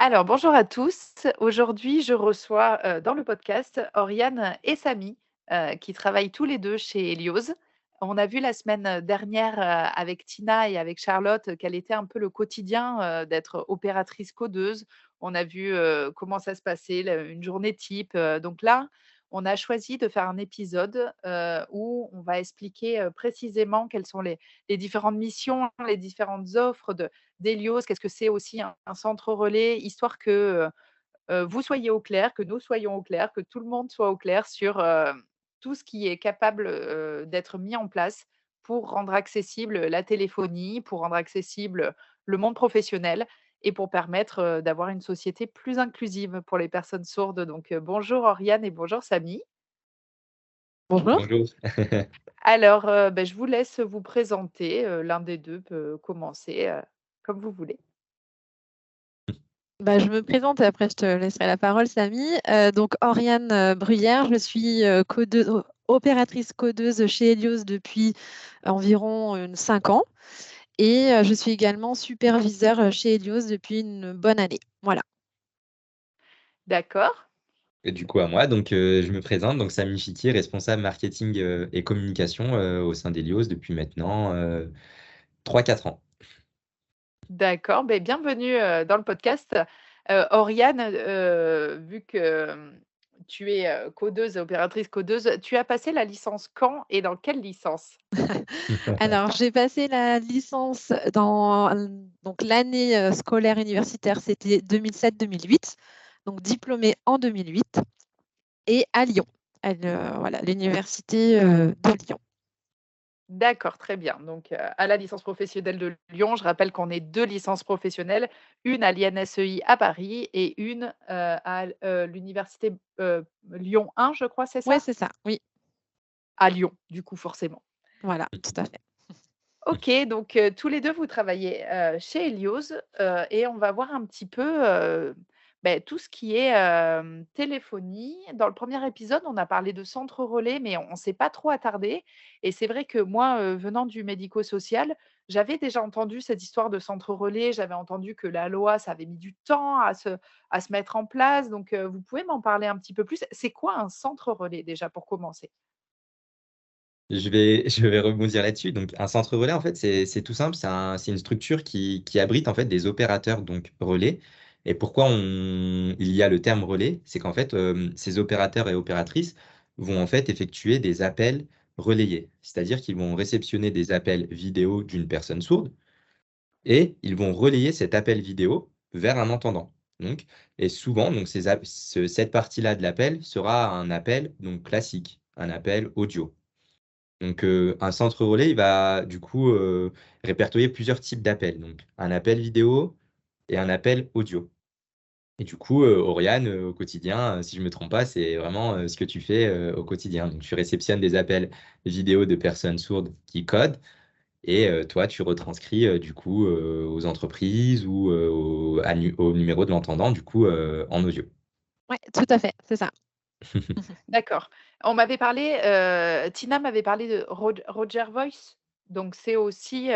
Alors, bonjour à tous. Aujourd'hui, je reçois dans le podcast Oriane et Samy, qui travaillent tous les deux chez Helios. On a vu la semaine dernière avec Tina et avec Charlotte quel était un peu le quotidien d'être opératrice codeuse. On a vu comment ça se passait, une journée type. Donc là, on a choisi de faire un épisode où on va expliquer précisément quelles sont les différentes missions, les différentes offres d'Helios, qu'est-ce que c'est aussi un centre relais, histoire que vous soyez au clair, que nous soyons au clair, que tout le monde soit au clair sur tout ce qui est capable d'être mis en place pour rendre accessible la téléphonie, pour rendre accessible le monde professionnel et pour permettre d'avoir une société plus inclusive pour les personnes sourdes. Donc bonjour Oriane et bonjour Samy. Bonjour. Bonjour. Alors, je vous laisse vous présenter, l'un des 2 peut commencer, comme vous voulez. Je me présente et après je te laisserai la parole, Samy. Donc, Oriane Bruyère, je suis opératrice codeuse chez Helios depuis environ 5 ans et je suis également superviseur chez Helios depuis une bonne année. Voilà. D'accord. Et du coup, à moi, je me présente, donc Samy Chiti, responsable marketing et communication au sein d'Helios depuis maintenant 3-4 ans. D'accord, beh, bienvenue, dans le podcast. Oriane, vu que, tu es, codeuse et opératrice codeuse, tu as passé la licence quand et dans quelle licence? Alors, j'ai passé la licence donc l'année scolaire universitaire, c'était 2007-2008, donc diplômée en 2008 et à Lyon, voilà, l'université de Lyon. D'accord, très bien. Donc, à la licence professionnelle de Lyon, je rappelle qu'on est 2 licences professionnelles, une à l'INSEI à Paris et une, à l'université, Lyon 1, je crois, c'est Ouais, ça? c'est ça, oui, À Lyon, du coup, forcément. voilà, tout à fait. OK, donc tous les 2 vous travaillez, chez Helios, et on va voir un petit peu, tout ce qui est, téléphonie. Dans le premier épisode, on a parlé de centre relais, mais on s'est pas trop attardé et c'est vrai que moi, venant du médico-social, j'avais déjà entendu cette histoire de centre relais. J'avais entendu que la loi, ça avait mis du temps à se mettre en place, donc vous pouvez m'en parler un petit peu plus? C'est quoi un centre relais déjà pour commencer? Je vais rebondir là-dessus. Donc, un centre relais, en fait, c'est tout simple. C'est une structure qui abrite en fait des opérateurs donc relais. Et pourquoi il y a le terme relais? C'est qu'en fait, ces opérateurs et opératrices vont en fait effectuer des appels relayés. C'est-à-dire qu'ils vont réceptionner des appels vidéo d'une personne sourde et ils vont relayer cet appel vidéo vers un entendant. Donc, et souvent, donc, cette partie-là de l'appel sera un appel donc, classique, un appel audio. Donc, un centre relais, il va du coup répertorier plusieurs types d'appels. Donc, un appel vidéo et un appel audio. Et du coup, Oriane, au quotidien, si je ne me trompe pas, c'est vraiment ce que tu fais au quotidien. Donc, tu réceptionnes des appels vidéo de personnes sourdes qui codent et toi, tu retranscris du coup aux entreprises ou au numéro de l'entendant, du coup, en audio. Ouais, tout à fait, c'est ça. D'accord. On m'avait parlé, Tina m'avait parlé de Roger Voice, donc c'est aussi,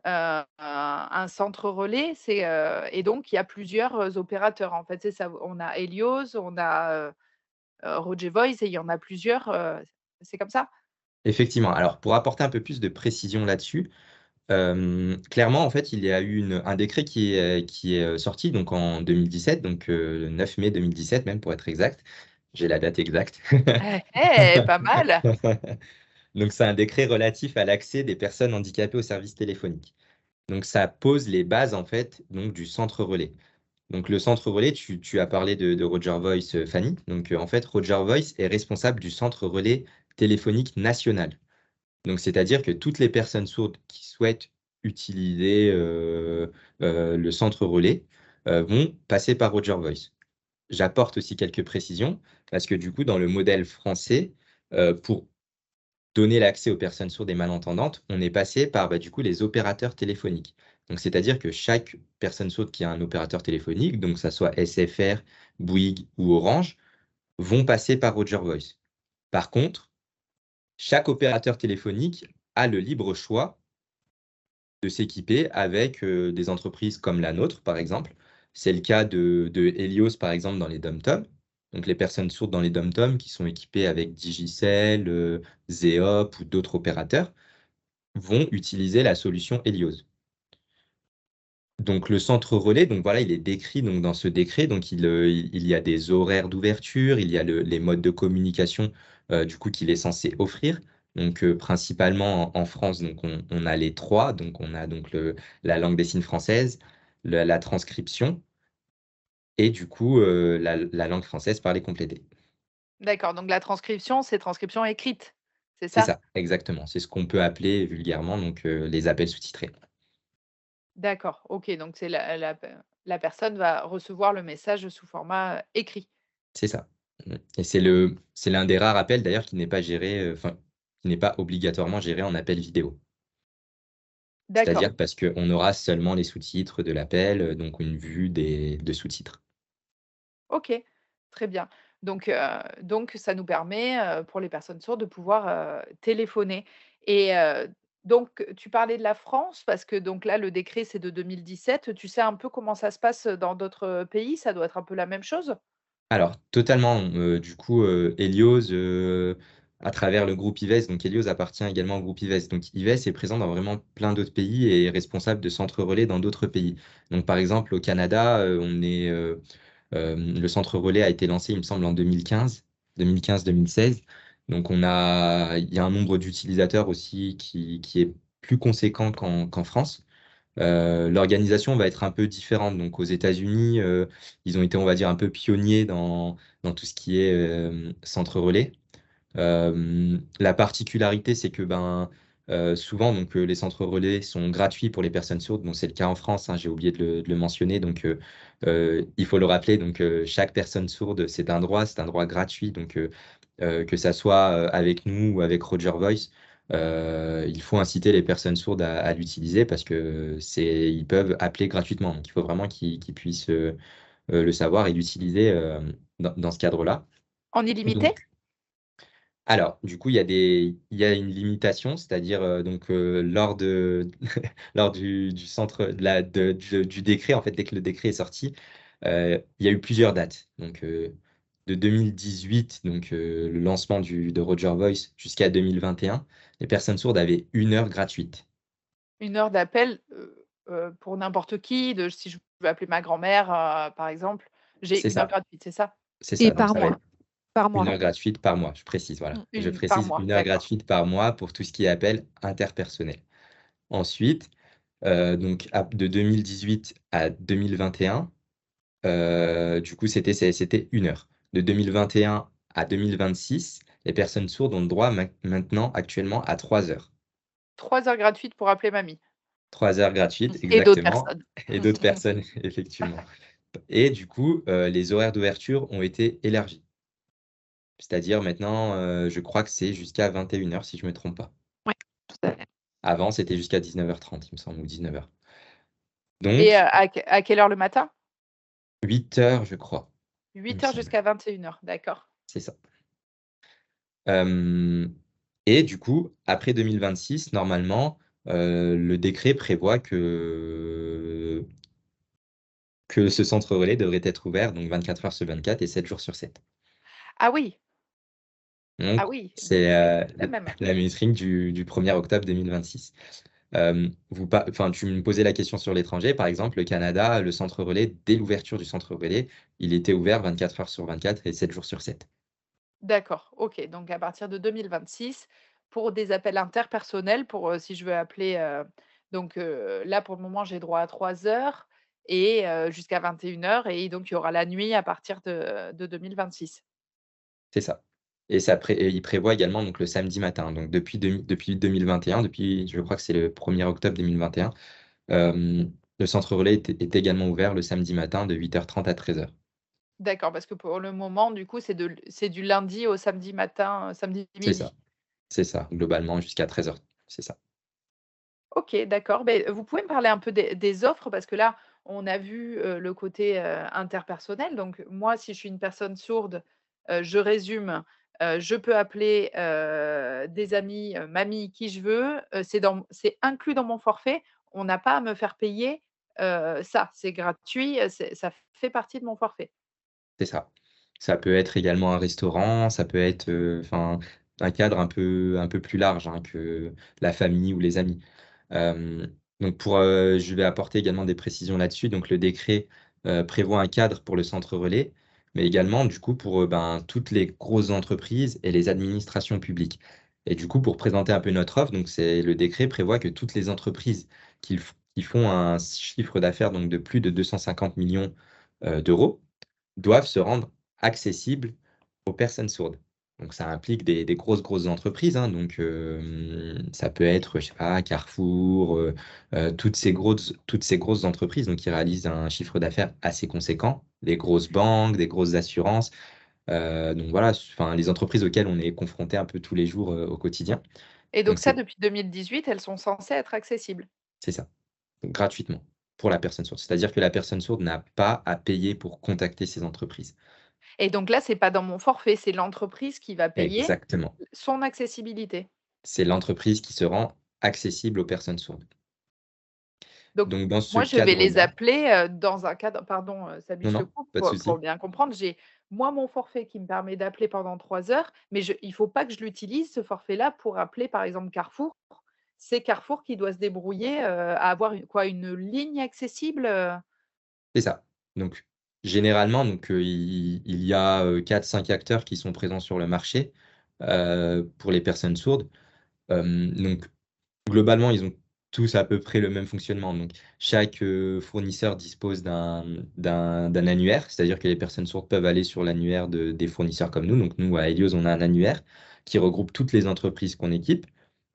un centre relais, et donc il y a plusieurs, opérateurs, en fait, c'est ça? On a Helios, on a, Roger Voice et il y en a plusieurs, c'est comme ça? Effectivement. Alors, pour apporter un peu plus de précision là-dessus, clairement, en fait, il y a eu un décret qui est sorti donc en 2017, donc le 9 mai 2017 même pour être exact. J'ai la date exacte. Pas mal! Donc, c'est un décret relatif à l'accès des personnes handicapées aux services téléphoniques. Donc, ça pose les bases en fait donc, du centre relais. Donc, le centre relais, tu as parlé de Roger Voice, Fanny. Donc, en fait, Roger Voice est responsable du centre relais téléphonique national. Donc, c'est-à-dire que toutes les personnes sourdes qui souhaitent utiliser le centre relais vont passer par Roger Voice. J'apporte aussi quelques précisions parce que du coup, dans le modèle français, pour donner l'accès aux personnes sourdes et malentendantes, on est passé par du coup les opérateurs téléphoniques. Donc, c'est-à-dire que chaque personne sourde qui a un opérateur téléphonique, donc que ça soit SFR, Bouygues ou Orange, vont passer par Roger Voice. Par contre, chaque opérateur téléphonique a le libre choix de s'équiper avec des entreprises comme la nôtre, par exemple, C'est le cas de Helios, par exemple, dans les DOM-TOM. Donc les personnes sourdes dans les DOM-TOM qui sont équipées avec Digicel, Zeop ou d'autres opérateurs vont utiliser la solution Helios. Donc le centre relais, donc voilà, il est décrit donc, dans ce décret. Donc il y a des horaires d'ouverture, il y a les modes de communication du coup qu'il est censé offrir. Donc principalement en France, donc on a les trois. Donc on a donc la langue des signes française, la transcription et du coup la langue française parlée complétée. D'accord, donc la transcription, c'est transcription écrite, c'est C'est ça? ça, exactement. C'est ce qu'on peut appeler vulgairement donc les appels sous-titrés. D'accord, OK, donc c'est la personne va recevoir le message sous format, écrit. C'est ça. Et c'est l'un des rares appels d'ailleurs qui n'est pas géré, enfin, qui n'est pas obligatoirement géré en appel vidéo. D'accord, C'est-à-dire parce qu'on aura seulement les sous-titres de l'appel, donc une vue de sous-titres. OK, très bien. Donc ça nous permet, pour les personnes sourdes de pouvoir, téléphoner et donc tu parlais de la France parce que donc là, le décret, c'est de 2017. Tu sais un peu comment ça se passe, dans d'autres, pays? Ça doit être un peu la même chose? Alors totalement, du coup, Helios, à travers le groupe Ives, donc Helios appartient également au groupe Ives. Donc Ives est présent dans vraiment plein d'autres pays et est responsable de centres relais dans d'autres pays. Donc par exemple au Canada, le centre relais a été lancé, il me semble, en 2015-2016. Donc il y a un nombre d'utilisateurs aussi qui est plus conséquent qu'en France. L'organisation va être un peu différente. Donc aux États-Unis, ils ont été, on va dire, un peu pionniers dans tout ce qui est centre relais. La particularité, c'est que souvent, donc, les centres relais sont gratuits pour les personnes sourdes. Donc, c'est le cas en France, hein, j'ai oublié de le mentionner. Donc, il faut le rappeler. Donc, chaque personne sourde, c'est un droit gratuit. Donc, que ça soit avec nous ou avec Roger Voice, il faut inciter les personnes sourdes à l'utiliser parce que ils peuvent appeler gratuitement. Donc, il faut vraiment qu'ils puissent le savoir et l'utiliser dans ce cadre-là. En Et illimité? donc, alors, du coup, il y a une limitation, c'est-à-dire donc lors du centre du décret, en fait, dès que le décret est sorti, il y a eu plusieurs dates. Donc, de 2018, donc le lancement de Roger Voice, jusqu'à 2021, les personnes sourdes avaient 1 heure gratuite. 1 heure d'appel, pour n'importe qui, si je veux appeler ma grand-mère, par exemple, j'ai C'est 1 heure ça, gratuite, c'est ça? c'est Et ça. Donc, par ça va mois, être par une mois. heure gratuite par mois, je précise, voilà. Je Une par précise mois, 1 heure d'accord. gratuite par mois pour tout ce qui est appel interpersonnel. Ensuite, donc de 2018 à 2021, du coup, c'était 1 heure. De 2021 à 2026, les personnes sourdes ont le droit maintenant, actuellement, à 3 heures. 3 heures gratuites pour appeler mamie. 3 heures gratuites, Et d'autres exactement, personnes. et d'autres personnes, effectivement. Et du coup, les horaires d'ouverture ont été élargis. C'est-à-dire maintenant, je crois que c'est jusqu'à 21 heures, si je ne me trompe pas. Ouais, tout à fait. Avant, c'était jusqu'à 19h30, il me semble, ou 19 heures. Et Donc, à quelle heure le matin? 8 heures, je crois, il me 8 heures semble. jusqu'à 21 heures, d'accord. C'est ça. Hem et du coup, après 2026, normalement, le décret prévoit que ce centre relais devrait être ouvert donc 24 heures sur 24 et 7 jours sur 7. Ah oui, Donc ah oui, donc c'est, c'est la même. la métrique du 1er octobre 2026. Enfin, tu me posais la question sur l'étranger, par exemple, le Canada, le centre relais, dès l'ouverture du centre relais, il était ouvert 24 heures sur 24 et 7 jours sur 7. D'accord, OK, donc à partir de 2026, pour des appels interpersonnels, pour, si je veux appeler, là, pour le moment, j'ai droit à 3 heures et jusqu'à 21 heures et donc il y aura la nuit à partir de 2026. C'est ça. Et il prévoit également donc le samedi matin. Donc depuis 2021, depuis je crois que c'est le 1er octobre 2021, le centre relais est également ouvert le samedi matin de 8h30 à 13h. D'accord, parce que pour le moment, du coup, c'est du lundi au samedi matin, samedi C'est ça, midi. c'est ça, globalement jusqu'à 13h, c'est ça. OK, d'accord. Beh, vous pouvez me parler un peu des offres? Parce que là, on a vu, le côté, interpersonnel. Donc moi, si je suis une personne sourde, je résume, je peux appeler, des amis, mamie, qui je veux, c'est inclus dans mon forfait. On n'a pas à me faire payer, ça, c'est gratuit, ça fait partie de mon forfait. C'est ça. Ça peut être également un restaurant, ça peut être, enfin, un cadre un peu plus large, hein, que la famille ou les amis. Donc je vais apporter également des précisions là-dessus. Donc le décret prévoit un cadre pour le centre relais, mais également du coup pour toutes les grosses entreprises et les administrations publiques. Et du coup, pour présenter un peu notre offre, donc le décret prévoit que toutes les entreprises qui font un chiffre d'affaires donc de plus de 250 millions d'euros doivent se rendre accessibles aux personnes sourdes. Donc ça implique des grosses entreprises, hein. Donc ça peut être, je sais pas, Carrefour, toutes ces grosses entreprises donc, qui réalisent un chiffre d'affaires assez conséquent, des grosses banques, des grosses assurances. Donc voilà, enfin, les entreprises auxquelles on est confronté un peu tous les jours au quotidien. Et Donc donc ça, depuis 2018, elles sont censées être accessibles? c'est ça, donc, gratuitement pour la personne sourde. C'est-à-dire que la personne sourde n'a pas à payer pour contacter ces entreprises. Et donc là, c'est pas dans mon forfait, c'est l'entreprise qui va payer Exactement. son accessibilité. C'est l'entreprise qui se rend accessible aux personnes sourdes. Donc Donc dans ce moi, je vais les cadre-là, appeler, dans un cadre pardon, Samy, non, je te non, coupe pas de pour souci. bien comprendre. J'ai moi mon forfait qui me permet d'appeler pendant 3 heures, mais il faut pas que je l'utilise ce forfait-là pour appeler par exemple Carrefour. C'est Carrefour qui doit se débrouiller, à avoir une ligne accessible, C'est ça. Donc généralement, donc, il y a 4-5 acteurs qui sont présents sur le marché pour les personnes sourdes. Donc globalement, ils ont tous à peu près le même fonctionnement. Donc chaque fournisseur dispose d'un annuaire, c'est-à-dire que les personnes sourdes peuvent aller sur l'annuaire des fournisseurs comme nous. Donc nous, à Helios, on a un annuaire qui regroupe toutes les entreprises qu'on équipe.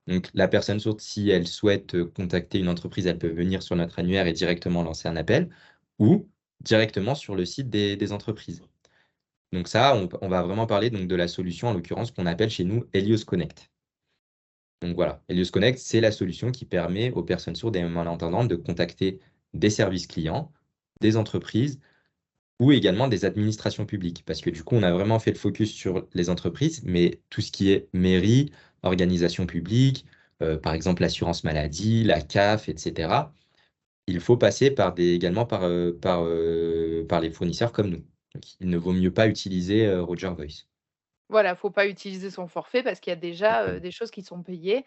Donc, la personne sourde, si elle souhaite contacter une entreprise, elle peut venir sur notre annuaire et directement lancer un appel ou directement sur le site des entreprises. Donc ça, on va vraiment parler donc, de la solution, en l'occurrence, qu'on appelle chez nous Helios Connect. Donc voilà, Helios Connect, c'est la solution qui permet aux personnes sourdes et malentendantes de contacter des services clients, des entreprises ou également des administrations publiques. Parce que du coup, on a vraiment fait le focus sur les entreprises, mais tout ce qui est mairie, organisation publique, par exemple l'assurance maladie, la CAF, etc., il faut passer également par les fournisseurs comme nous. Donc, il ne vaut mieux pas utiliser Roger Voice. voilà, faut pas utiliser son forfait parce qu'il y a déjà, Exactement. des choses qui sont payées.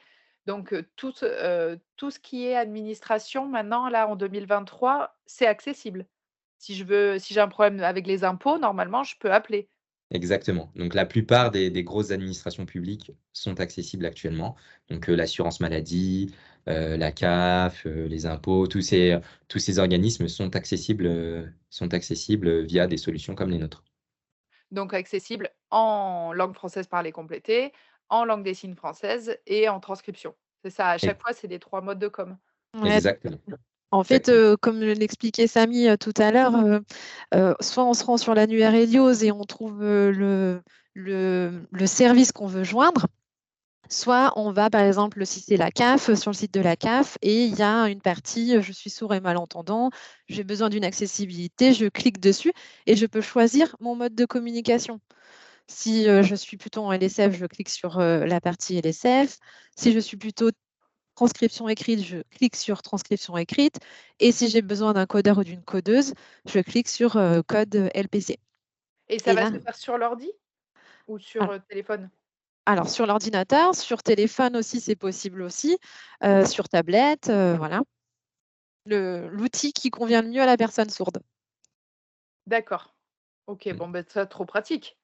Donc, tout ce qui est administration maintenant là en 2023, c'est accessible. Si j'ai un problème avec les impôts, normalement, je peux appeler. Exactement. Donc la plupart des grosses administrations publiques sont accessibles actuellement. Donc l'assurance maladie, la CAF, les impôts, tous ces organismes sont accessibles via des solutions comme les nôtres. Donc accessible en langue française parlée complétée, en langue des signes française et en transcription. C'est ça, à E- chaque fois, c'est les 3 modes de com. Ouais, Exactement. en fait, Exactement. comme l'expliquait Samy tout à l'heure, soit on se rend sur l'annuaire Helios et on trouve le service qu'on veut joindre, soit on va, par exemple, si c'est la CAF, sur le site de la CAF, et il y a une partie, je suis sourd et malentendant, j'ai besoin d'une accessibilité, je clique dessus et je peux choisir mon mode de communication. Si je suis plutôt en LSF, je clique sur la partie LSF. Si je suis plutôt transcription écrite, je clique sur transcription écrite. Et si j'ai besoin d'un codeur ou d'une codeuse, je clique sur code LPC. Et ça Et va là, se faire sur l'ordi ou sur, ah, téléphone? alors sur l'ordinateur, sur téléphone aussi, c'est possible aussi, sur tablette, voilà. L'outil qui convient le mieux à la personne sourde. D'accord. OK, Mm. bon, ben ça, trop pratique.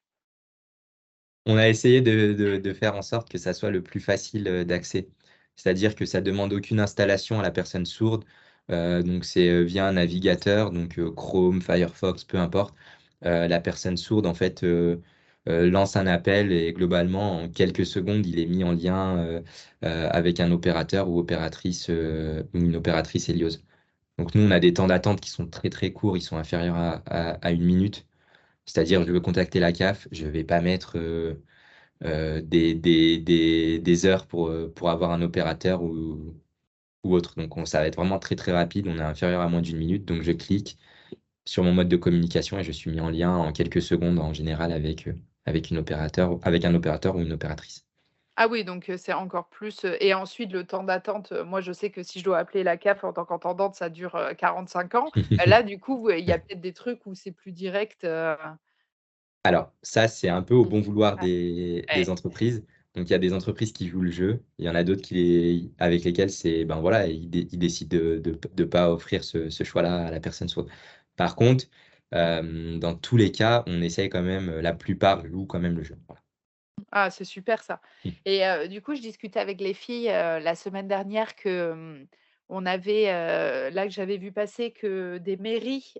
On a essayé de faire en sorte que ça soit le plus facile d'accès. C'est-à-dire que ça demande aucune installation à la personne sourde. Donc c'est via un navigateur, donc Chrome, Firefox, peu importe. La personne sourde, en fait, lance un appel et globalement, en quelques secondes, il est mis en lien avec un opérateur ou une opératrice Helios. Donc nous, on a des temps d'attente qui sont très très courts, ils sont inférieurs à 1 minute. C'est-à-dire, je veux contacter la CAF, je ne vais pas mettre des heures pour avoir un opérateur ou autre. Donc ça va être vraiment très très rapide, on est inférieur à moins d'1 minute, donc je clique sur mon mode de communication et je suis mis en lien en quelques secondes en général avec un opérateur ou une opératrice. Ah oui, donc c'est encore plus, et ensuite le temps d'attente, moi je sais que si je dois appeler la CAF en tant qu'entendante, ça dure, 45 ans. Là du coup, il y a peut-être des trucs où c'est plus direct, Alors, ça, c'est un peu au bon vouloir ouais, des ouais. entreprises. Donc, il y a des entreprises qui jouent le jeu. Il y en a d'autres avec lesquelles ben voilà, ils décident de pas offrir ce choix-là à la personne sourde. Par contre, dans tous les cas, on essaye quand même, la plupart jouent quand même le jeu. Voilà. Ah, c'est super ça, Mm. et du coup, je discutais avec les filles, la semaine dernière que, on avait, là, que j'avais vu passer que des mairies,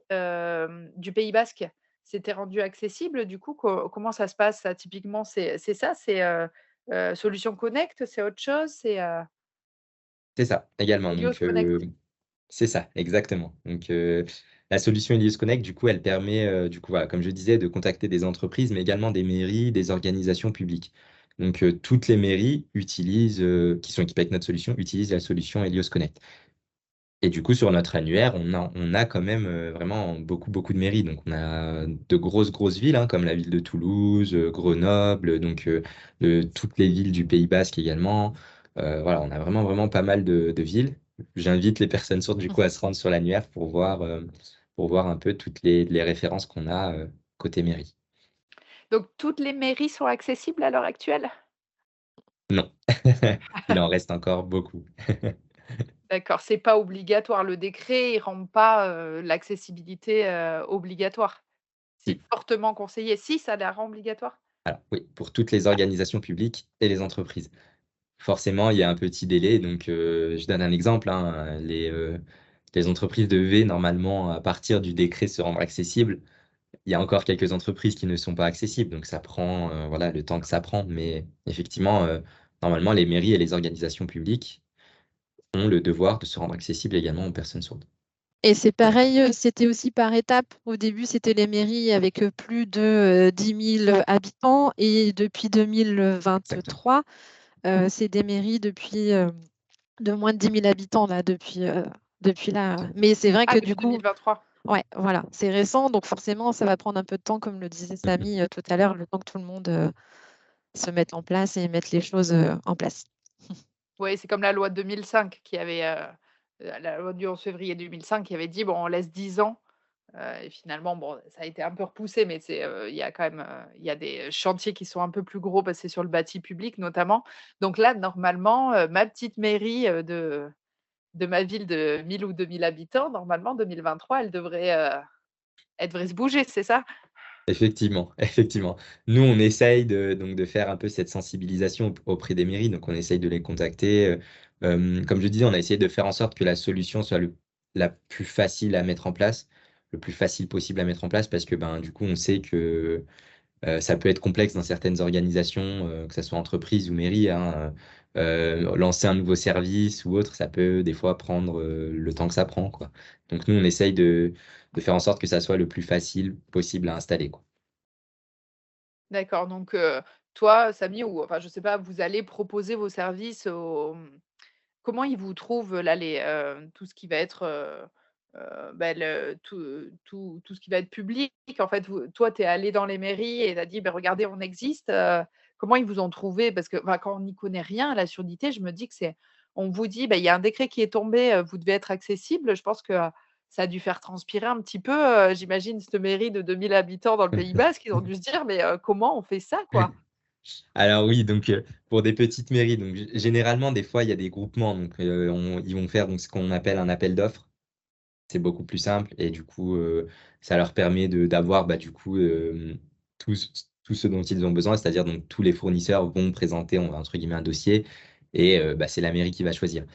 du Pays basque s'étaient rendues accessibles. Du coup, comment ça se passe ça typiquement? C'est ça? C'est, Solution Connect? C'est autre chose? C'est ça, également. Helios Donc, Connect? c'est ça, exactement. Donc, la solution Elios Connect, du coup, elle permet, du coup, voilà, comme je disais, de contacter des entreprises, mais également des mairies, des organisations publiques. Donc, toutes les mairies qui sont équipées avec notre solution, utilisent la solution Elios Connect. Et du coup, sur notre annuaire, on a quand même vraiment beaucoup, beaucoup de mairies. Donc, on a de grosses, grosses villes, hein, comme la ville de Toulouse, Grenoble, donc toutes les villes du Pays Basque également. Voilà, on a vraiment, vraiment pas mal de villes. J'invite les personnes sourdes, du coup, à se rendre sur l'annuaire pour voir un peu toutes les références qu'on a côté mairie. Donc toutes les mairies sont accessibles à l'heure actuelle? Non, il en reste encore beaucoup. D'accord, c'est pas obligatoire. Le décret, il rend pas, l'accessibilité, obligatoire? C'est Si. fortement conseillé. Si, ça la rend obligatoire? Alors, oui, pour toutes les Ah, organisations publiques et les entreprises. Forcément, il y a un petit délai. Donc, je donne un exemple, hein. Les entreprises devaient normalement, à partir du décret, se rendre accessibles. Il y a encore quelques entreprises qui ne sont pas accessibles. Donc, ça prend voilà, le temps que ça prend. Mais effectivement, normalement, les mairies et les organisations publiques ont le devoir de se rendre accessibles également aux personnes sourdes. Et c'est pareil, c'était aussi par étapes. Au début, c'était les mairies avec plus de 10 000 habitants et depuis Exactement. 2023, c'est des mairies de moins de 10 000 habitants là, depuis là. Mais c'est vrai ah que du depuis coup, 2023? ouais, voilà, c'est récent, donc forcément, ça va prendre un peu de temps, comme le disait Mm, mm. Samy tout à l'heure, le temps que tout le monde se mette en place et mette les choses en place. Oui, c'est comme la loi de 2005 qui avait, la loi du 11 février 2005 qui avait dit: «Bon, on laisse 10 ans», et finalement, bon, ça a été un peu repoussé, mais il y a quand même, il y a des chantiers qui sont un peu plus gros parce que c'est sur le bâti public notamment. Donc là, normalement, ma petite mairie, de ma ville de 1 000 ou 2 000 habitants, normalement 2023, elle devrait se bouger, c'est ça? Effectivement, effectivement. Nous, on essaye donc de faire un peu cette sensibilisation auprès des mairies. Donc, on essaye de les contacter. Comme je disais, on a essayé de faire en sorte que la solution soit la plus facile à mettre en place, le plus facile possible à mettre en place, parce que ben, du coup, on sait que ça peut être complexe dans certaines organisations, que ce soit entreprise ou mairie, hein. Lancer un nouveau service ou autre, ça peut des fois prendre le temps que ça prend, quoi. Donc, nous, on essaye de faire en sorte que ça soit le plus facile possible à installer, quoi. D'accord, donc toi, Samy, ou enfin, je sais pas, vous allez proposer vos services comment ils vous trouvent là tout ce qui va être, bah, tout ce qui va être public? En fait, toi, tu es allé dans les mairies et tu as dit: «Beh, regardez, on existe», comment ils vous ont trouvé? Parce que, bah, quand on n'y connaît rien à la surdité, je me dis que on vous dit: «Bah, il y a un décret qui est tombé, vous devez être accessible». Je pense que, ça a dû faire transpirer un petit peu, j'imagine cette mairie de 2 000 habitants dans le Pays basque. Ils ont dû se dire: «Mais, comment on fait ça, quoi?» Alors oui, donc pour des petites mairies, donc généralement des fois il y a des groupements, donc ils vont faire donc ce qu'on appelle un appel d'offres. C'est beaucoup plus simple et du coup ça leur permet d'avoir bah, du coup tout, tout ce dont ils ont besoin, c'est-à-dire donc tous les fournisseurs vont présenter entre guillemets un dossier et bah, c'est la mairie qui va choisir.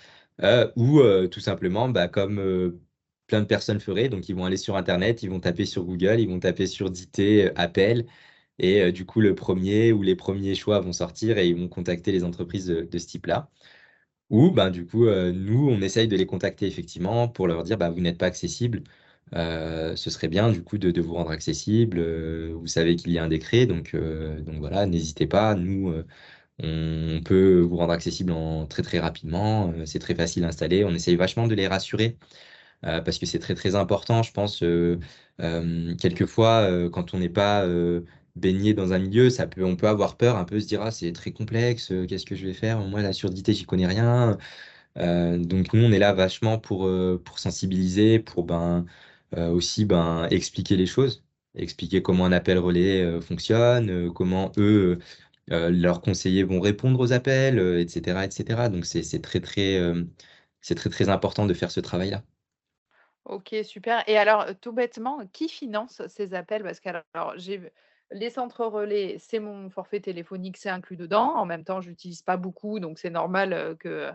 Ou tout simplement bah, comme plein de personnes feraient, donc ils vont aller sur Internet, ils vont taper sur Google, ils vont taper sur Dité appel. Et du coup, le premier ou les premiers choix vont sortir et ils vont contacter les entreprises de ce type-là. Ou ben, du coup, nous, on essaye de les contacter effectivement pour leur dire bah, vous n'êtes pas accessible. Ce serait bien du coup de vous rendre accessible. Vous savez qu'il y a un décret, donc voilà, n'hésitez pas. Nous, on peut vous rendre accessible très très rapidement. C'est très facile à installer. On essaye vachement de les rassurer parce que c'est très très important, je pense. Quelquefois, quand on n'est pas baigné dans un milieu, on peut avoir peur, un peu se dire, ah, c'est très complexe, qu'est-ce que je vais faire? Moi, la surdité, j'y connais rien. Donc nous, on est là vachement pour sensibiliser, pour aussi expliquer les choses, expliquer comment un appel relais fonctionne, comment eux, leurs conseillers vont répondre aux appels, etc., etc. Donc c'est très très important de faire ce travail-là. OK, super. Et alors, tout bêtement, qui finance ces appels? Parce que alors j'ai vu les centres relais, c'est mon forfait téléphonique, c'est inclus dedans. En même temps, je l'utilise pas beaucoup, donc c'est normal, que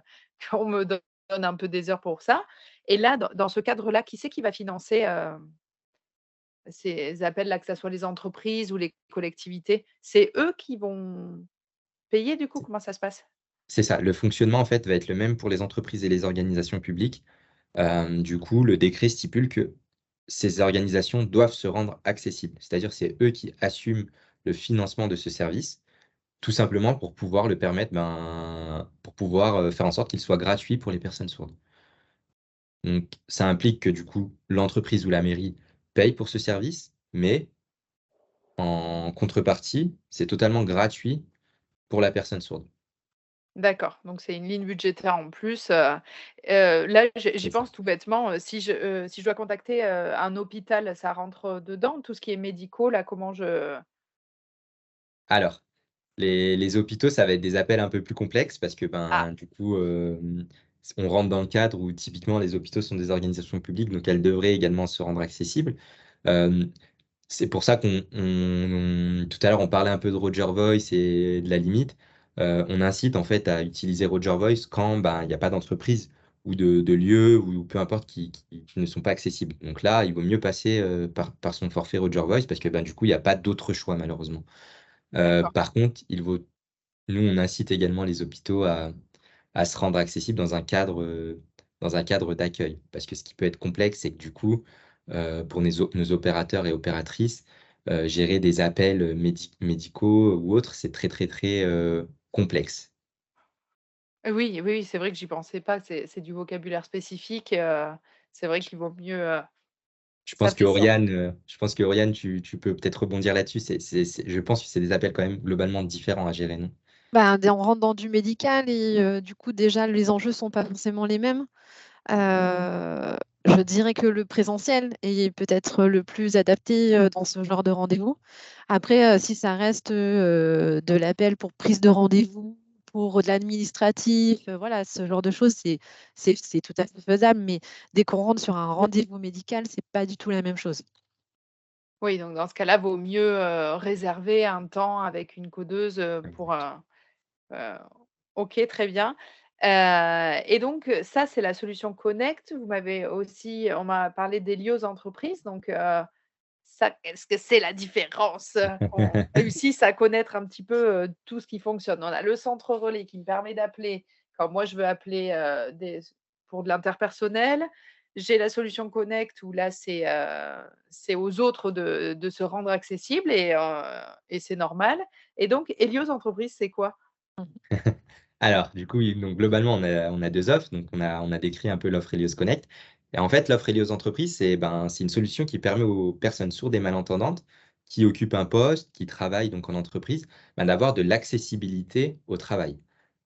qu'on me donne un peu des heures pour ça. Et là, dans ce cadre-là, qui c'est qui va financer, ces appels-là, que ça soit les entreprises ou les collectivités? C'est eux qui vont payer du coup? Comment ça se passe? C'est ça, le fonctionnement en fait va être le même pour les entreprises et les organisations publiques. Du coup, le décret stipule que ces organisations doivent se rendre accessibles, c'est-à-dire c'est eux qui assument le financement de ce service, tout simplement pour pouvoir le permettre, pour pouvoir faire en sorte qu'il soit gratuit pour les personnes sourdes. Donc, ça implique que du coup, l'entreprise ou la mairie paye pour ce service, mais en contrepartie, c'est totalement gratuit pour la personne sourde. D'accord, donc c'est une ligne budgétaire en plus, là, j'y C'est ça. pense tout bêtement, si je dois contacter, un hôpital, ça rentre, dedans? Tout ce qui est médicaux là, comment je Alors, les hôpitaux, ça va être des appels un peu plus complexes parce que, ah, du coup, on rentre dans le cadre où typiquement les hôpitaux sont des organisations publiques, donc elles devraient également se rendre accessibles. Hem, c'est pour ça tout à l'heure, on parlait un peu de Roger Voice et de la limite. On incite en fait à utiliser Roger Voice quand, il y a pas d'entreprise ou de lieu ou peu importe qui ne sont pas accessibles. Donc là, il vaut mieux passer, par son forfait Roger Voice parce que, du coup, il y a pas d'autre choix malheureusement. d'accord. Par contre, nous, on incite également les hôpitaux à se rendre accessibles dans un cadre d'accueil. Parce que ce qui peut être complexe, c'est que du coup, pour nos opérateurs et opératrices, gérer des appels médicaux ou autres, c'est très, très, très complexe. Oui, oui, oui, c'est vrai que j'y pensais pas, c'est du vocabulaire spécifique, c'est vrai qu'il vaut mieux, ça fait sens. Je pense que Oriane, tu peux peut-être rebondir là-dessus. Je pense que c'est des appels quand même globalement différents à gérer, non? On rentre dans du médical et du coup, déjà, les enjeux sont pas forcément les mêmes. Je dirais que le présentiel est peut-être le plus adapté dans ce genre de rendez-vous. Après, si ça reste de l'appel pour prise de rendez-vous, pour de l'administratif, voilà, ce genre de choses, c'est tout à fait faisable. Mais dès qu'on rentre sur un rendez-vous médical, c'est pas du tout la même chose. Oui, donc dans ce cas-là, vaut mieux, réserver un temps avec une codeuse, pour, Heu, OK, très bien. Et donc, ça, c'est la solution Connect. Vous m'avez aussi on m'a parlé d'Helios Entreprises, donc, ça, qu'est-ce que c'est la différence? On réussisse à connaître un petit peu, tout ce qui fonctionne. On a le centre relais qui me permet d'appeler quand moi je veux appeler, des pour de l'interpersonnel. J'ai la solution Connect où là, c'est aux autres de se rendre accessible et c'est normal. Et donc Helios Entreprises, c'est quoi? Alors, du coup, oui, donc globalement, on a 2 offres. Donc on a décrit un peu l'offre Helios Connect et en fait, l'offre Helios Entreprise, c'est une solution qui permet aux personnes sourdes et malentendantes qui occupent un poste, qui travaillent donc en entreprise, d'avoir de l'accessibilité au travail.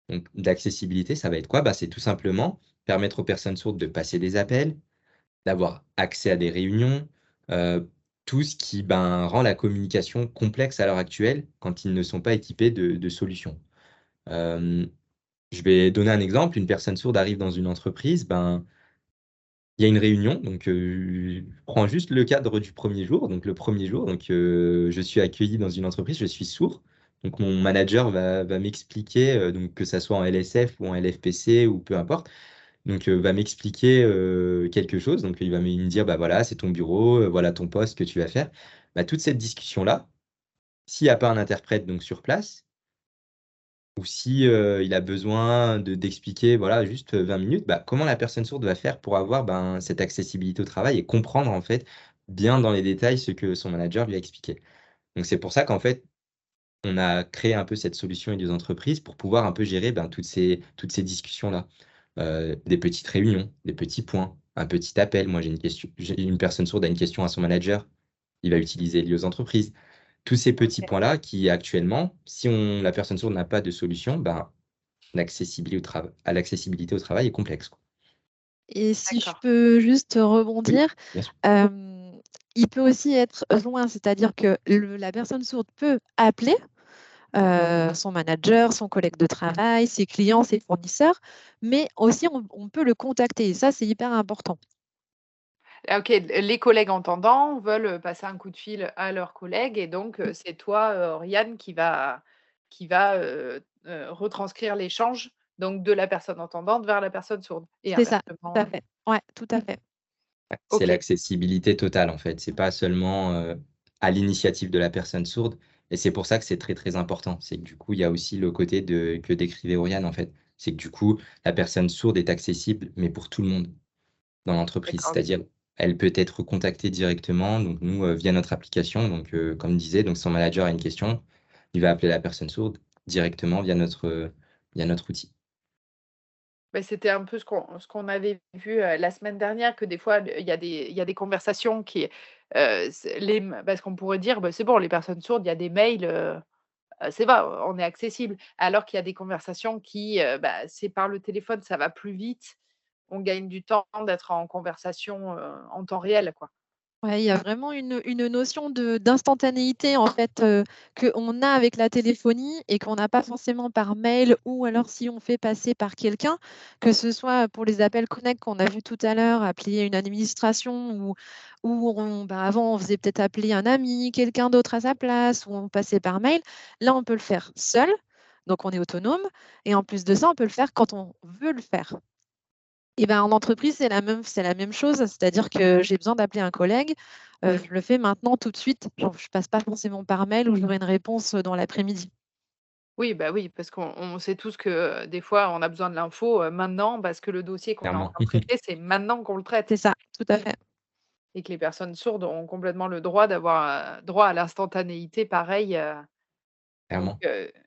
Donc l'accessibilité, ça va être quoi? C'est tout simplement permettre aux personnes sourdes de passer des appels, d'avoir accès à des réunions, tout ce qui, rend la communication complexe à l'heure actuelle quand ils ne sont pas équipés de solutions. Hem Je vais donner un exemple, une personne sourde arrive dans une entreprise, il y a une réunion, donc je prends juste le cadre du premier jour. Donc le premier jour, je suis accueilli dans une entreprise, je suis sourd. Donc mon manager va m'expliquer, donc que ça soit en LSF ou en LFPC ou peu importe, va m'expliquer, quelque chose. Donc il va me dire: «Bah, voilà, c'est ton bureau, voilà ton poste que tu vas faire». Toute cette discussion-là, s'il y a pas un interprète donc sur place, ou si, il a besoin d'expliquer, voilà, juste, 20 minutes, comment la personne sourde va faire pour avoir, cette accessibilité au travail et comprendre, en fait, bien dans les détails ce que son manager lui a expliqué. Donc c'est pour ça qu'en fait, on a créé un peu cette solution et des entreprises pour pouvoir un peu gérer, toutes ces discussions-là. Des petites réunions, des petits points, un petit appel. Moi, j'ai une personne sourde a une question à son manager, il va utiliser Lié aux entreprises. tous ces petits OK, points-là qui actuellement, si la personne sourde n'a pas de solution, ben, l'accessibilité au travail est complexe, quoi. Et si je d'accord. peux juste Oui, rebondir, bien sûr. il peut aussi être joint, c'est-à-dire que la personne sourde peut appeler son manager, son collègue de travail, ses clients, ses fournisseurs, mais aussi on peut le contacter. Et ça, c'est hyper important. Ah OK, les collègues entendants veulent passer un coup de fil à leurs collègues et donc c'est toi, Oriane, qui va retranscrire l'échange, donc de la personne entendante vers la personne sourde et C'est ça, tout inversement, à fait. Ouais, tout à fait. Ouais, c'est OK. l'accessibilité totale, en fait. C'est pas seulement, à l'initiative de la personne sourde et c'est pour ça que c'est très, très important. C'est que du coup, il y a aussi le côté que décrivait Oriane, en fait. C'est que du coup, la personne sourde est accessible, mais pour tout le monde dans l'entreprise. D'accord. C'est-à-dire, elle peut être contactée directement, donc nous, via notre application. Donc, comme disait, donc son manager a une question, il va appeler la personne sourde directement via notre outil. Beh, c'était un peu ce qu'on avait vu, la semaine dernière, que des fois, il y a des conversations qui, c'est les parce qu'on pourrait dire: «Bah, c'est bon, les personnes sourdes, il y a des mails, c'est va, on est accessible». Alors qu'il y a des conversations qui, bah, c'est par le téléphone, ça va plus vite. On gagne du temps d'être en conversation, en temps réel, quoi. Ouais, il y a vraiment une notion d'instantanéité en fait, qu'on a avec la téléphonie et qu'on n'a pas forcément par mail ou alors si on fait passer par quelqu'un, que ce soit pour les appels connect qu'on a vu tout à l'heure, appeler une administration ou avant on faisait peut-être appeler un ami, quelqu'un d'autre à sa place ou on passait par mail. Là, on peut le faire seul, donc on est autonome et en plus de ça, on peut le faire quand on veut le faire. Et ben, en entreprise, c'est la même chose, c'est-à-dire que j'ai besoin d'appeler un collègue, je le fais maintenant tout de suite, genre je passe pas forcément par mail où j'aurai une réponse, dans l'après-midi. Oui, bah, oui, parce qu'on sait tous que, des fois, on a besoin de l'info, maintenant parce que le dossier qu'on est en Clairement, train de traiter, c'est maintenant qu'on le C'est traite. ça, tout à fait. Et que les personnes sourdes ont complètement le droit d'avoir, droit à l'instantanéité pareil, donc clairement.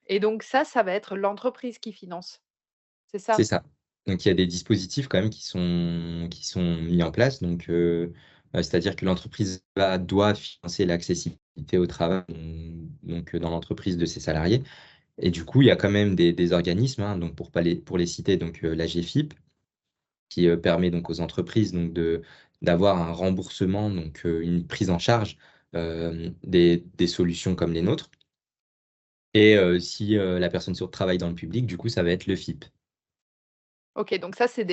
et donc ça va être l'entreprise qui finance, c'est C'est ça? ça. Donc il y a des dispositifs quand même qui sont mis en place. Donc, c'est-à-dire que l'entreprise doit financer l'accessibilité au travail, donc, dans l'entreprise de ses salariés et du coup, il y a quand même des organismes, hein, donc pour les citer, donc, l'AGFIP qui, permet donc aux entreprises donc d'avoir un remboursement, donc, une prise en charge, des solutions comme les nôtres et si, la personne sourde travaille dans le public, du coup, ça va être le FIP. OK, donc ça c'est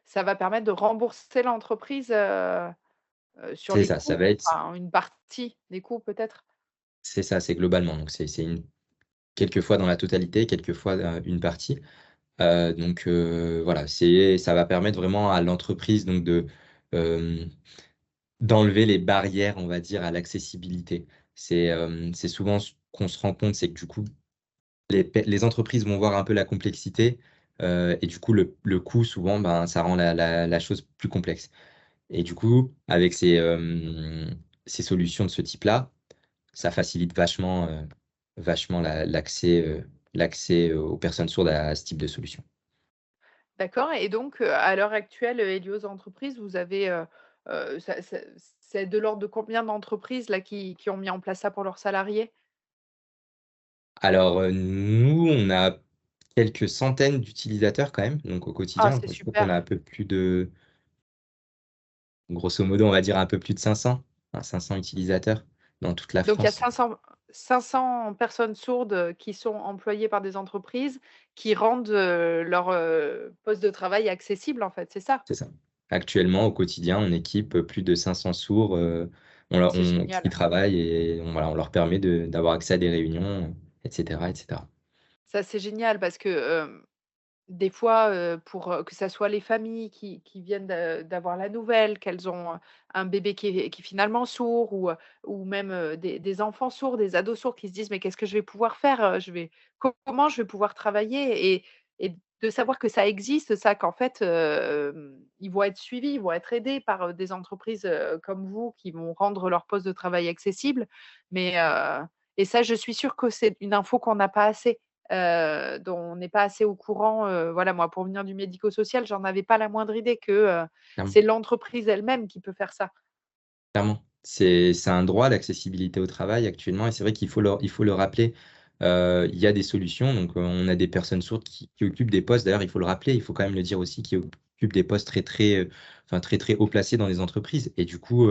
ça va permettre de rembourser l'entreprise, sur C'est les ça, ça coûts, va être enfin une partie des coûts peut-être? c'est ça, c'est globalement, donc c'est quelquefois dans la totalité, quelquefois, une partie. Donc voilà, ça va permettre vraiment à l'entreprise donc hem, d'enlever les barrières, on va dire, à l'accessibilité. C'est souvent ce qu'on se rend compte, c'est que du coup, les entreprises vont voir un peu la complexité, et du coup le coût souvent, ben, ça rend la chose plus complexe et du coup, avec ces solutions de ce type-là, ça facilite vachement l'accès aux personnes sourdes à ce type de solution. D'accord et donc à l'heure actuelle, Helios Entreprises, vous avez, c'est de l'ordre de combien d'entreprises là qui ont mis en place ça pour leurs salariés? Alors, nous, on a quelques centaines d'utilisateurs quand même, donc au Ah, quotidien. c'est Je crois qu'on a un super! peu plus de grosso modo, on va dire un peu plus de 500, 500 utilisateurs dans toute la Donc il y a France. 500 personnes sourdes, qui sont employées par des entreprises qui rendent, leur, poste de travail accessible, en fait, c'est ça? C'est ça. Actuellement, au quotidien, on équipe, plus de 500 sourds, on leur C'est qui génial. travaillent et on leur permet d'avoir accès à des réunions, et cetera, et cetera. Ça, c'est génial parce que, des fois, pour, que ça soit les familles qui viennent d'avoir la nouvelle qu'elles ont, un bébé qui est finalement sourd ou même, des enfants sourds, des ados sourds qui se disent: «Mais qu'est-ce que je vais pouvoir faire? Comment je vais pouvoir travailler?» et de savoir que ça existe, ça, qu'en fait, ils vont être suivis, ils vont être aidés par, des entreprises, comme vous qui vont rendre leur poste de travail accessible. Mais, et ça, je suis sûre que c'est une info qu'on n'a pas assez. Dont on n'est pas assez au courant, voilà, moi, pour venir du médico-social, j'en avais pas la moindre idée que, Clairement, c'est l'entreprise elle-même qui peut faire ça. clairement. c'est un droit, l'accessibilité au travail actuellement, et c'est vrai il faut le rappeler. Il y a des solutions, donc on a des personnes sourdes qui occupent des postes, d'ailleurs il faut le rappeler, il faut quand même le dire aussi, qui occupent des postes enfin, très très haut placés dans les entreprises. Et du coup,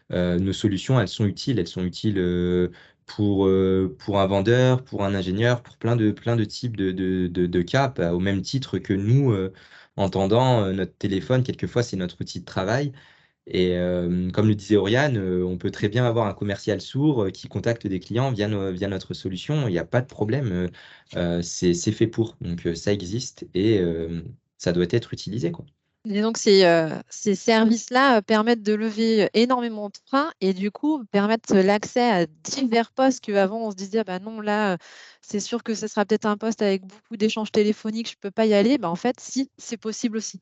nos solutions, elles sont utiles pour un vendeur, pour un ingénieur, pour plein de types de cas, bah, au même titre que nous, entendant notre téléphone, quelquefois c'est notre outil de travail. Et comme le disait Oriane, on peut très bien avoir un commercial sourd qui contacte des clients via notre solution. Il n'y a pas de problème. C'est fait pour. Donc ça existe et ça doit être utilisé, quoi. Et donc, ces services-là permettent de lever énormément de freins et du coup permettent l'accès à divers postes qu'avant on se disait, ah bah non, là, c'est sûr que ce sera peut-être un poste avec beaucoup d'échanges téléphoniques, je ne peux pas y aller. Bah, en fait, si, c'est possible aussi.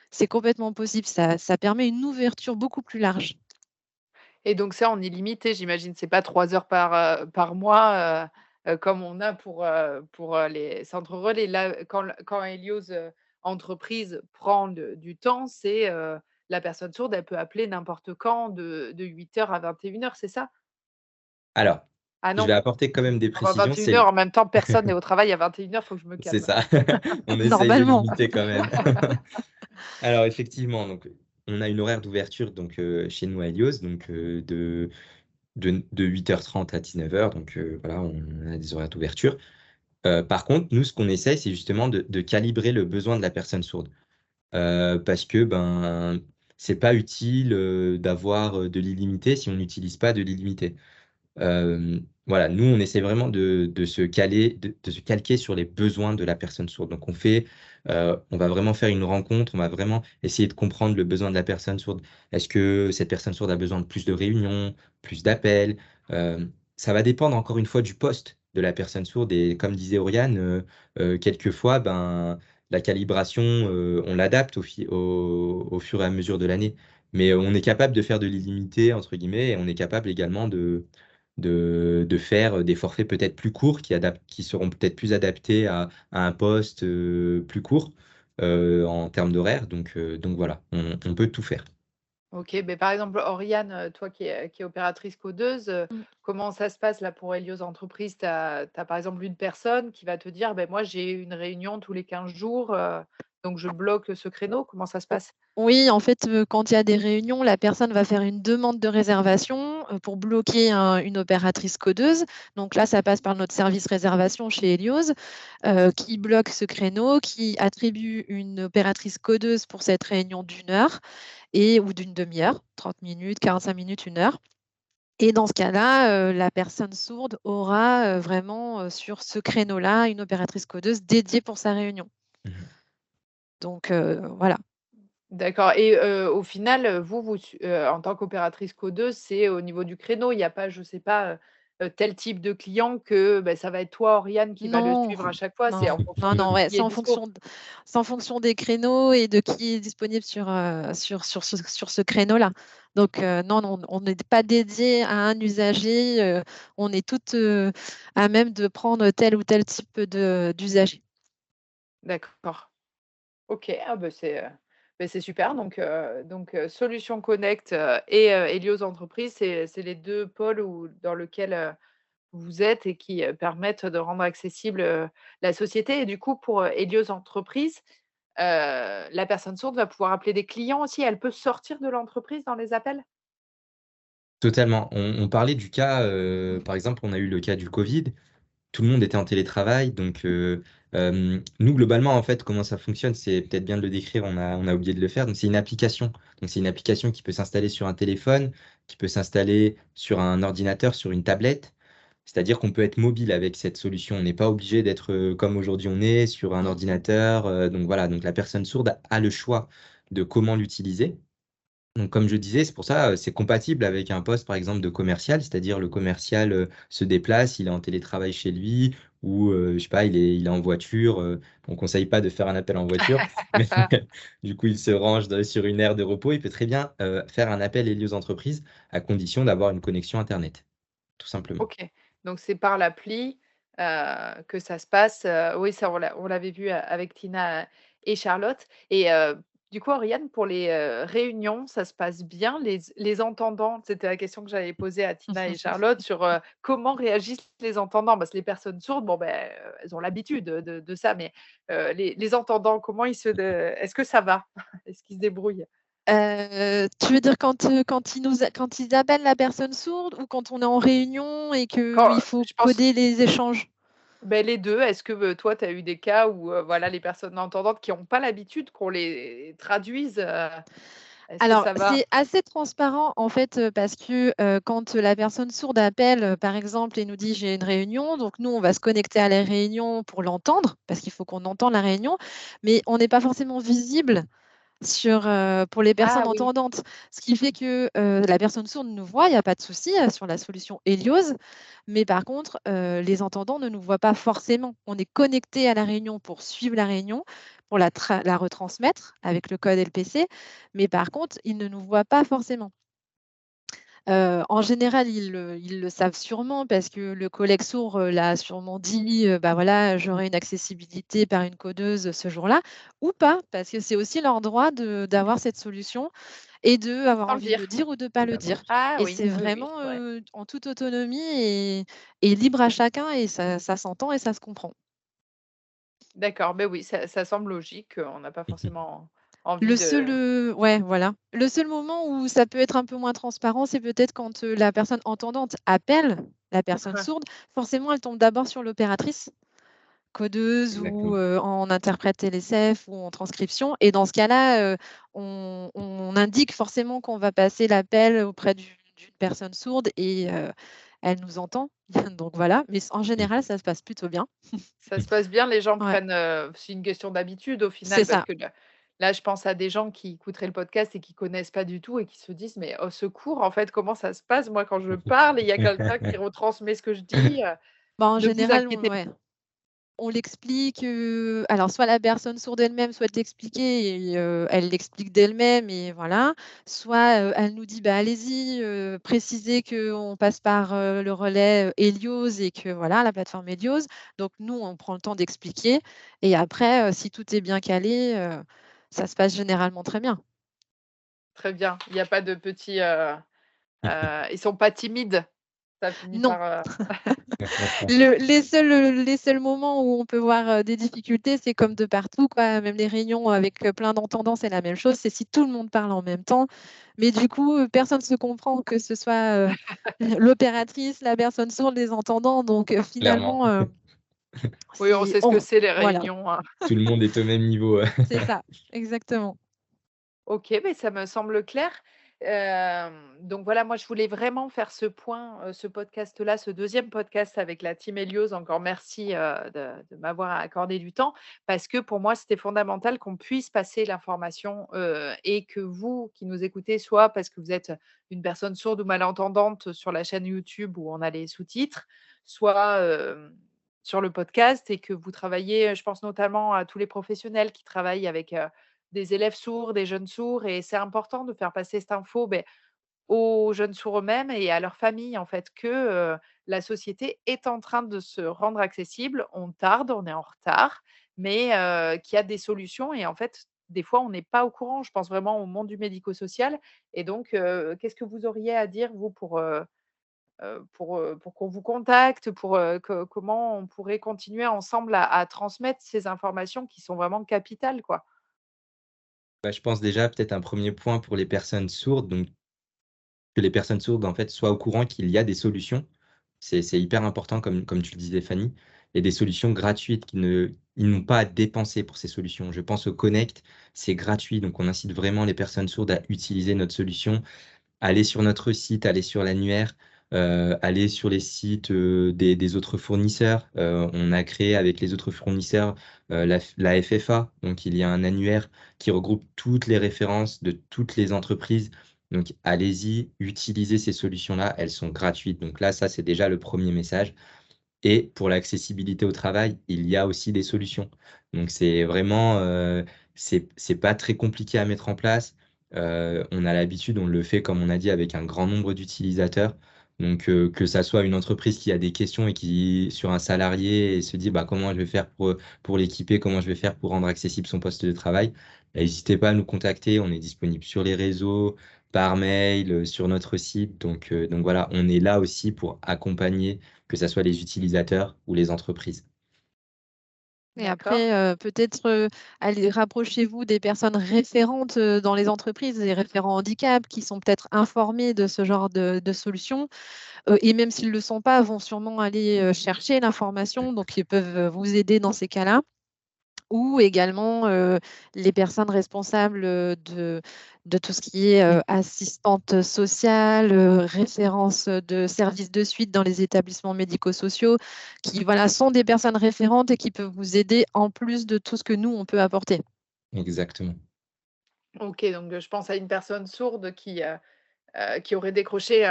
C'est complètement possible. Ça permet une ouverture beaucoup plus large. Et donc ça, en illimité, j'imagine? C'est pas 3 heures par mois, comme on a pour les centres relais. Là, quand Helios, entreprise prend du temps, c'est, la personne sourde, elle peut appeler n'importe quand de 8 heures à 21 heures, c'est ça? Alors, Ah je vais non? apporter quand même des Ah bah, précisions. 21 heures, en même temps, personne n'est au travail à 21 heures, faut que je me C'est calme. ça. On essaye de Normalement. limiter quand même. Alors effectivement, donc on a une horaire d'ouverture donc chez nous à Helios, donc de 8h30 à 19h. Donc voilà, on a des horaires d'ouverture. Par contre, nous, ce qu'on essaye, c'est justement de calibrer le besoin de la personne sourde. Parce que ben, c'est pas utile d'avoir de l'illimité si on n'utilise pas de l'illimité. Voilà, nous, on essaie vraiment de se caler, de se calquer sur les besoins de la personne sourde. Donc, on va vraiment faire une rencontre, on va vraiment essayer de comprendre le besoin de la personne sourde. Est-ce que cette personne sourde a besoin de plus de réunions, plus d'appels? Euh, Ça va dépendre encore une fois du poste de la personne sourde. Et comme disait Oriane, quelquefois, ben, la calibration, on l'adapte au fur et à mesure de l'année. Mais on est capable de faire de l'illimité, entre guillemets, et on est capable également de faire des forfaits peut-être plus courts qui seront peut-être plus adaptés à un poste plus court en termes d'horaire. Donc voilà, on peut tout faire. OK, mais par exemple, Oriane, toi qui es opératrice codeuse, Mm. comment ça se passe là pour Helios Entreprises? Tu as par exemple une personne qui va te dire: «Beh, moi j'ai une réunion tous les 15 jours, donc je bloque ce créneau». Comment ça se passe? Oui, en fait, quand il y a des réunions, la personne va faire une demande de réservation pour bloquer une opératrice codeuse. Donc là, ça passe par notre service réservation chez Helios, qui bloque ce créneau, qui attribue une opératrice codeuse pour cette réunion d'une heure ou d'une demi-heure, 30 minutes, 45 minutes, une heure. Et dans ce cas-là, la personne sourde aura vraiment sur ce créneau-là une opératrice codeuse dédiée pour sa réunion. Mhm. Donc voilà. D'accord. Et au final, en tant qu'opératrice codeuse, c'est au niveau du créneau, il y a pas, je sais pas, tel type de client que, bah, ça va être toi, Oriane, qui va le Non, suivre à chaque fois, c'est en non, fonction non, de non, ouais, qui est dispo? c'est en fonction des créneaux et de qui est disponible sur ce créneau-là. Donc, non, non, on n'est pas dédié à un usager, on est toutes à même de prendre tel ou tel type d'usager. D'accord. OK, ah bah, c'est super Solutions Connect, et Helios Entreprises, c'est les 2 pôles dans lequel, vous êtes et qui, permettent de rendre accessible, la société. Et du coup, pour, Helios Entreprises, la personne sourde va pouvoir appeler des clients aussi? Elle peut sortir de l'entreprise dans les appels? Totalement. On parlait du cas, par exemple, on a eu le cas du Covid. Tout le monde était en télétravail. Donc, nous, globalement, en fait, comment ça fonctionne, c'est peut-être bien de le décrire, on a oublié de le faire. Donc, c'est une application. Donc, c'est une application qui peut s'installer sur un téléphone, qui peut s'installer sur un ordinateur, sur une tablette. C'est-à-dire qu'on peut être mobile avec cette solution. On n'est pas obligé d'être comme aujourd'hui on est sur un Mm. ordinateur. Donc, voilà. Donc, la personne sourde a le choix de comment l'utiliser. Donc, comme je disais, c'est pour ça, c'est compatible avec un poste, par exemple, de commercial, c'est-à-dire le commercial se déplace, il est en télétravail chez lui, ou je sais pas, il est en voiture. On ne conseille pas de faire un appel en voiture, mais du coup, il se range sur une aire de repos. Il peut très bien faire un appel Helios Entreprises à condition d'avoir une connexion Internet, tout simplement. OK, donc c'est par l'appli, que ça se passe, oui, ça on l'avait vu avec Tina et Charlotte. Et Du coup, Oriane, pour les, réunions, ça se passe bien? Les entendants, c'était la question que j'avais posée à Tina et Charlotte sur, comment réagissent les entendants? Parce que les personnes sourdes, bon, ben, elles ont l'habitude de ça, mais, les entendants, comment ils se de est-ce que ça va? Est-ce qu'ils se débrouillent? Tu veux dire quand ils appellent la personne sourde ou quand on est en réunion et Quand qu'il faut je pense coder les échanges? beh, les 2. Est-ce que, toi, tu as eu des cas où, voilà, les personnes entendantes qui ont pas l'habitude qu'on les traduise, est-ce que Alors, ça va? c'est assez transparent en fait, parce que, quand la personne sourde appelle, par exemple et nous dit: «J'ai une réunion», donc nous, on va se connecter à la réunion pour l'entendre, parce qu'il faut qu'on entende la réunion, mais on n'est pas forcément visible pour les Ah personnes oui. entendantes. Ce qui fait que, la personne sourde nous voit, il y a pas de souci, sur la solution Helios. Mais par contre, les entendants ne nous voient pas forcément. On est connecté à la réunion pour suivre la réunion, pour la retransmettre avec le code LPC, mais par contre, ils ne nous voient pas forcément. En général, ils le savent sûrement parce que le collègue sourd, l'a sûrement dit, «Bah, voilà, j'aurai une accessibilité par une codeuse ce jour-là» ou pas, parce que c'est aussi leur droit d'avoir cette solution et d'avoir Sans le envie de le dire? dire ou de ne pas le dire Ah et oui, c'est oui, oui, vraiment, ouais. en toute autonomie et libre à chacun et ça s'entend et ça se comprend. D'accord, beh, oui, ça semble logique, on n'a pas forcément envie Le de seul, ouais, voilà. Le seul moment où ça peut être un peu moins transparent, c'est peut-être quand, la personne entendante appelle la personne sourde. Forcément, elle tombe d'abord sur l'opératrice, codeuse ou, Exactement. en interprète TLSF ou en transcription et dans ce cas-là, on indique forcément qu'on va passer l'appel auprès d'une personne sourde et elle nous entend. Donc voilà, mais en Mmh. général, ça se passe plutôt bien. ça se passe bien, les gens Ouais, prennent, c'est une question d'habitude au c'est final parce ça. que là, je pense à des gens qui écouteraient le podcast et qui connaissent pas du tout et qui se disent: «Mais au secours, en fait, comment ça se passe? Moi, quand je parle et il y a quelqu'un qui retransmet ce que je dis», Bah, en ne vous général, inquiétez ouais. On l'explique, alors soit la personne sourde elle-même souhaite l'expliquer et elle l'explique d'elle-même et voilà. Soit, elle nous dit: «Bah, allez-y, précisez qu'on passe par, le relais, Helios et que voilà, la plateforme Helios». Donc nous, on prend le temps d'expliquer et après, si tout est bien calé, ça se passe généralement très bien. très bien. Il y a pas de petits, ils sont pas timides? Ça finit Non. par, Les seuls moments où on peut voir, des difficultés, c'est comme de partout, quoi. Même les réunions avec, plein d'entendants, c'est la même chose. C'est si tout le monde parle en même temps. Mais du coup, personne ne se comprend, que ce soit, l'opératrice, la personne sourde, les entendants. Donc, Clairement, finalement, oui, on c'est sait ce que c'est les voilà, réunions, hein. tout le monde est au même niveau. c'est ça, exactement. OK, beh, ça me semble clair. Donc voilà, moi, je voulais vraiment faire ce point, ce podcast-là, ce deuxième podcast avec la team Helios. Encore merci, de m'avoir accordé du temps parce que pour moi, c'était fondamental qu'on puisse passer l'information, et que vous qui nous écoutez, soit parce que vous êtes une personne sourde ou malentendante sur la chaîne YouTube où on a les sous-titres, soit, sur le podcast et que vous travaillez, je pense notamment à tous les professionnels qui travaillent avec, des élèves sourds, des jeunes sourds et c'est important de faire passer cette info, beh, aux jeunes sourds eux-mêmes et à leurs familles, en fait, que, la société est en train de se rendre accessible. On tarde, on est en retard, mais qu'il y a des solutions et en fait, des fois, on n'est pas au courant. Je pense vraiment au monde du médico-social et donc qu'est-ce que vous auriez à dire, vous, pour qu'on vous contacte, pour, comment on pourrait continuer ensemble à transmettre ces informations qui sont vraiment capitales, quoi? Bah, je pense déjà peut-être un premier point pour les personnes sourdes, donc que les personnes sourdes, en fait, soient au courant qu'il y a des solutions. C'est hyper important comme tu le disais Fanny. Il y a des solutions gratuites ils n'ont pas à dépenser pour ces solutions. Je pense au Connect, c'est gratuit, donc on incite vraiment les personnes sourdes à utiliser notre solution. Aller sur notre site, aller sur l'annuaire, aller sur les sites, des autres fournisseurs. On a créé avec les autres fournisseurs, la FFA, donc il y a un annuaire qui regroupe toutes les références de toutes les entreprises. Donc allez-y, utilisez ces solutions-là, elles sont gratuites. Donc là, ça, c'est déjà le premier message et pour l'accessibilité au travail, il y a aussi des solutions. Donc c'est vraiment, c'est pas très compliqué à mettre en place. On a l'habitude, on le fait comme on a dit avec un grand nombre d'utilisateurs. Donc, que ça soit une entreprise qui a des questions et qui sur un salarié et se dit: «Bah, comment je vais faire pour l'équiper? Comment je vais faire pour rendre accessible son poste de travail?» n'hésitez pas à nous contacter. On est disponible sur les réseaux, par mail, sur notre site. Donc voilà, on est là aussi pour accompagner, que ce soit les utilisateurs ou les entreprises. Et D'accord. après, peut-être allez, rapprochez-vous des personnes référentes dans les entreprises, des référents handicap qui sont peut-être informés de ce genre de solutions. Et même s'ils ne le sont pas, vont sûrement aller chercher l'information, donc ils peuvent vous aider dans ces cas-là. Ou également les personnes responsables de tout ce qui est assistante sociale, référence de services de suite dans les établissements médico-sociaux, qui voilà, sont des personnes référentes et qui peuvent vous aider en plus de tout ce que nous, on peut apporter. Exactement. OK, donc je pense à une personne sourde qui aurait décroché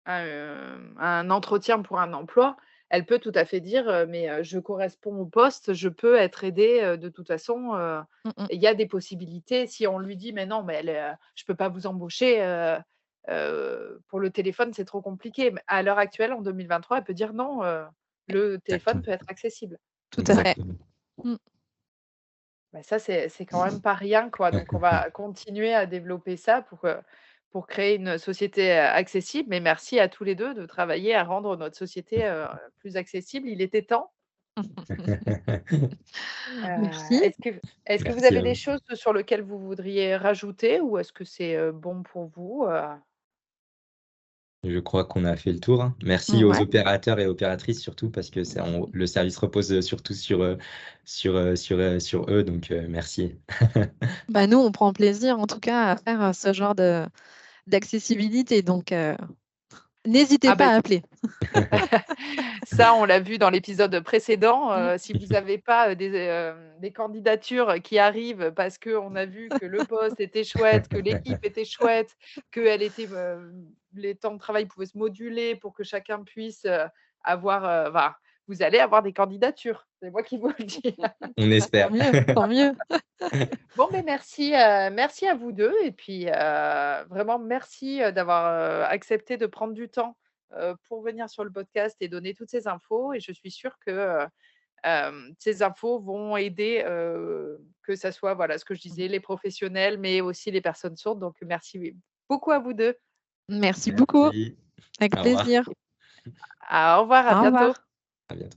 un entretien pour un emploi. Elle peut tout à fait dire, «Mais je corresponds au poste, je peux être aidée, de toute façon, Mm, mm. il y a des possibilités». Si on lui dit: «Mais non, mais je peux pas vous embaucher, pour le téléphone, c'est trop compliqué». Mais à l'heure actuelle, en 2023, elle peut dire: «Non, le téléphone Exactement. peut être accessible». Tout à fait. Exactement. Mm. Bah, ça, c'est quand même pas rien, quoi. Donc on va continuer à développer ça pour créer une société, accessible. Mais merci à tous les 2 de travailler à rendre notre société, plus accessible. Il était temps. Heu, Merci. est-ce que vous Merci avez à des vous. choses sur lesquelles vous voudriez rajouter ou est-ce que c'est, bon pour vous, Je crois qu'on a fait le tour, hein. Merci aux Ouais. opérateurs et opératrices surtout parce que le service repose surtout sur eux. Donc, merci. Bah, nous, on prend plaisir en tout cas à faire ce genre d'accessibilité. Donc, n'hésitez ah pas beh à appeler. Ça, on l'a vu dans l'épisode précédent, Mm. si vous n'avez pas, des candidatures qui arrivent parce qu'on a vu que le poste était chouette, que l'équipe était chouette, qu'elle était, les temps de travail pouvaient se moduler pour que chacun puisse, avoir, enfin, vous allez avoir des candidatures. C'est moi qui vous le dis. On Bah, tant espère. mieux, tant mieux. Bon, ben merci à vous 2 et puis, vraiment merci, d'avoir, accepté de prendre du temps, pour venir sur le podcast et donner toutes ces infos et je suis sûre que, ces infos vont aider, que ça soit, voilà, ce que je disais, les professionnels, mais aussi les personnes sourdes donc merci beaucoup à vous 2. Merci beaucoup. Merci. Avec Au revoir. plaisir. Au revoir, à Au bientôt. revoir. À bientôt.